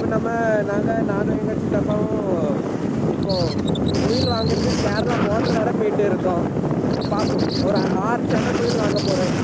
நானும் எங்கள் சித்தப்பாவும் இப்போது குயில் வாங்குறது கேரளா பார்டர் வர போயிட்டு இருக்கோம். பார்ப்போம், ஒரு 6 சண்டை குயில் வாங்க போகிறோம்.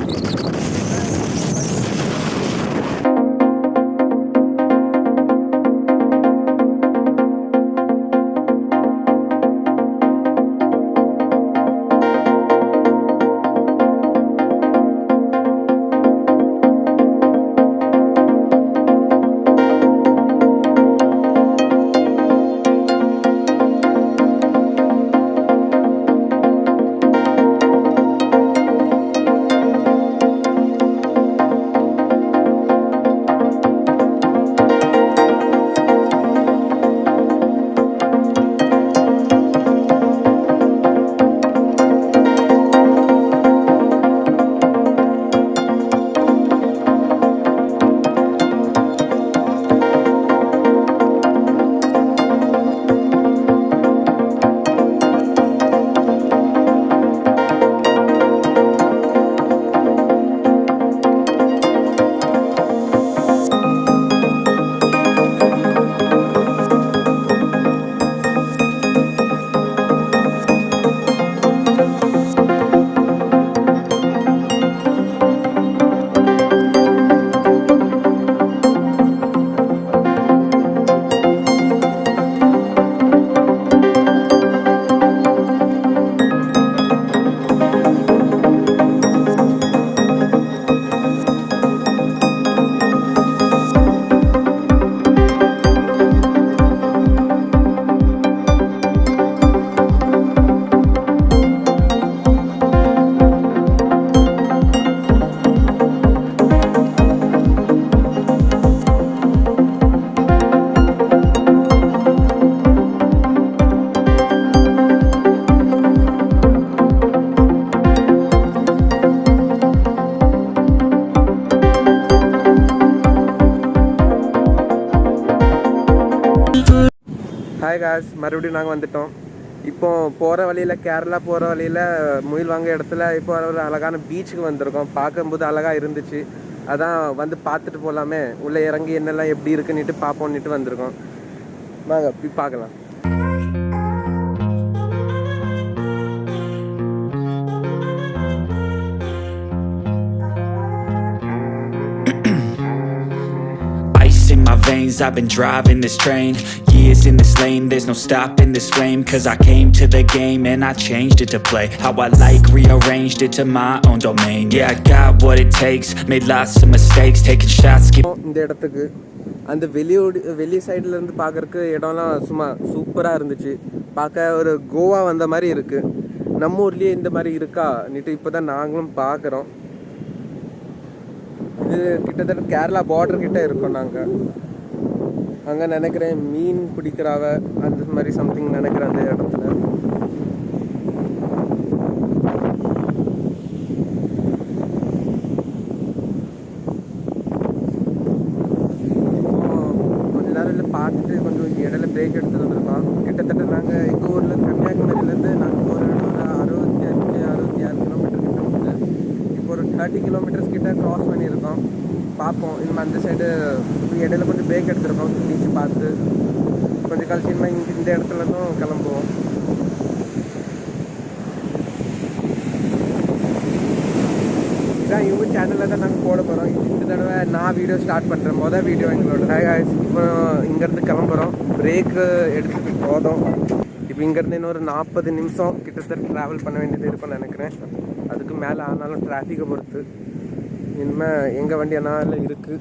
ஹாய் காஸ், மறுபடியும் நாங்கள் வந்துட்டோம். இப்போ போகிற வழியில், கேரளா போகிற வழியில் முயல் வாங்க இடத்துல இப்போ ஒரு அழகான பீச்சுக்கு வந்திருக்கோம். பார்க்கும்போது அழகாக இருந்துச்சு. அதான் வந்து பார்த்துட்டு போகலாமே, உள்ளே இறங்கி என்னெல்லாம் எப்படி இருக்குன்னுட்டு பார்ப்போன்னுட்டு வந்திருக்கோம். வாங்க போய் பார்க்கலாம். In my veins, I've been driving this train. Years in this lane, there's no stopping this flame. Cause I came to the game and I changed it to play how I like, rearranged it to my own domain. Yeah, I got what it takes, made lots of mistakes, taking shots. இந்த இடத்துக்கு அந்த வெளி சைடில் இருந்து பார்க்குறக்கு இடம்லாம் சும்மா சூப்பராக இருந்துச்சு. பார்க்க ஒரு கோவா வந்த மாதிரி இருக்குது. நம்ம ஊர்லேயே இந்த மாதிரி இருக்கான்னுட்டு இப்போ தான் நாங்களும் பார்க்குறோம். இது கிட்டத்தட்ட கேரளா பார்டர் கிட்ட இருக்கோம் நாங்கள். அங்கே நினைக்கிறேன் மீன் பிடிக்கிறாவ அந்த மாதிரி சம்திங் நினைக்கிறேன் அந்த இடத்துல. கொஞ்ச நேரம் இல்லை பார்த்துட்டு கொஞ்சம் இடையில பிரேக் எடுத்துகிட்டு வந்திருக்கோம். கிட்டத்தட்ட நாங்கள் எங்கள் ஊரில் கன்னியாகுமரியிலேருந்து நாங்கள் ஒரு 66 கிலோமீட்டர் கிட்ட வந்து இப்போ ஒரு 30 கிலோமீட்டர்ஸ் கிட்ட க்ராஸ் பண்ணியிருக்கோம். பார்ப்போம், இனிமேல் அந்த சைடு இடையில கொஞ்சம் பிரேக் எடுத்துருக்கோம். பீச்சு பார்த்து கொஞ்சம் கழிச்சு இனிமேல் இந்த இடத்துலேருந்தும் கிளம்புவோம். இதான் இவங்க சேனலில் தான் நாங்கள் போட போகிறோம். இந்த தடவை நான் வீடியோ ஸ்டார்ட் பண்ணுறேன். மொதல் வீடியோ எங்களோட. இப்போ இங்கேருந்து கிளம்புறோம். பிரேக்கு எடுத்துகிட்டு போதும். இப்போ இங்கேருந்து இன்னொரு 40 நிமிஷம் கிட்டத்தட்ட ட்ராவல் பண்ண வேண்டியது இருக்கும்னு நினைக்கிறேன். அதுக்கு மேலே ஆனாலும் டிராஃபிக்கை பொறுத்து இனிமேல் எங்கள் வண்டி என்னால் இருக்குது.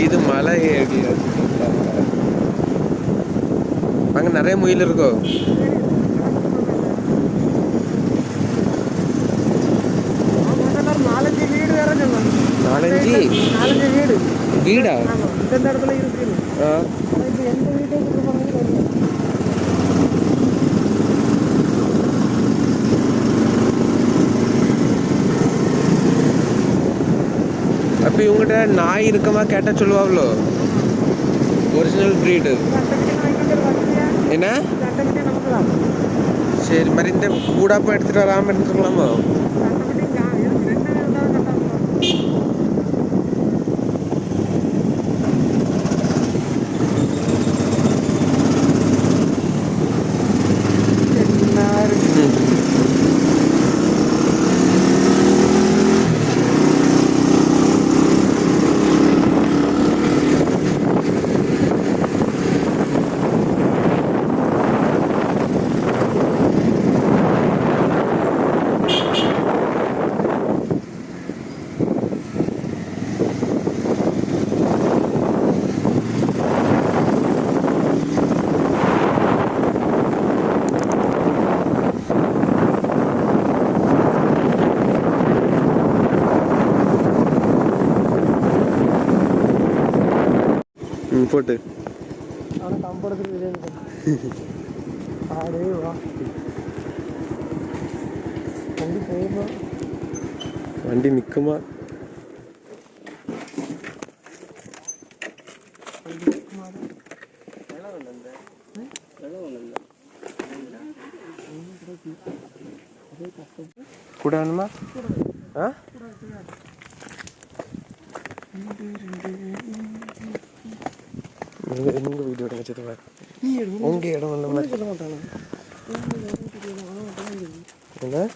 இது மலை ஏடி. அங்கே நிறைய முயல் இருக்கோ? 4-5 வீடா? இந்த இடத்துல இருக்கு. எந்த வீட்டுக்கு அப்போ இவங்ககிட்ட நாய் இருக்கமா கேட்டால் சொல்லுவாங்களோ? ஒரிஜினல் ப்ரீடு என்ன? சரி, மாதிரி இந்த கூடாப்போ எடுத்துகிட்டு வராமல் எடுத்துக்கலாமா? போட்டு வண்டி நிற்குமா? கூட வேணுமா? ஆ, நீங்க வீடியோ எடுங்க சித்தப்பா. உங்க இடம் வந்த மாதிரி என்ன?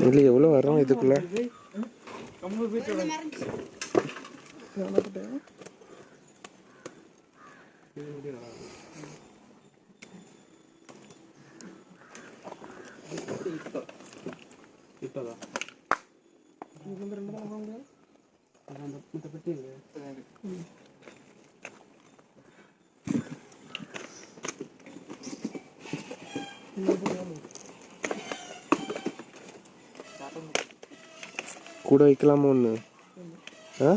இல்லை எவ்வளோ வரோம் இதுக்குள்ள? கூட வைக்கலாமா ஒன்று? ஆ,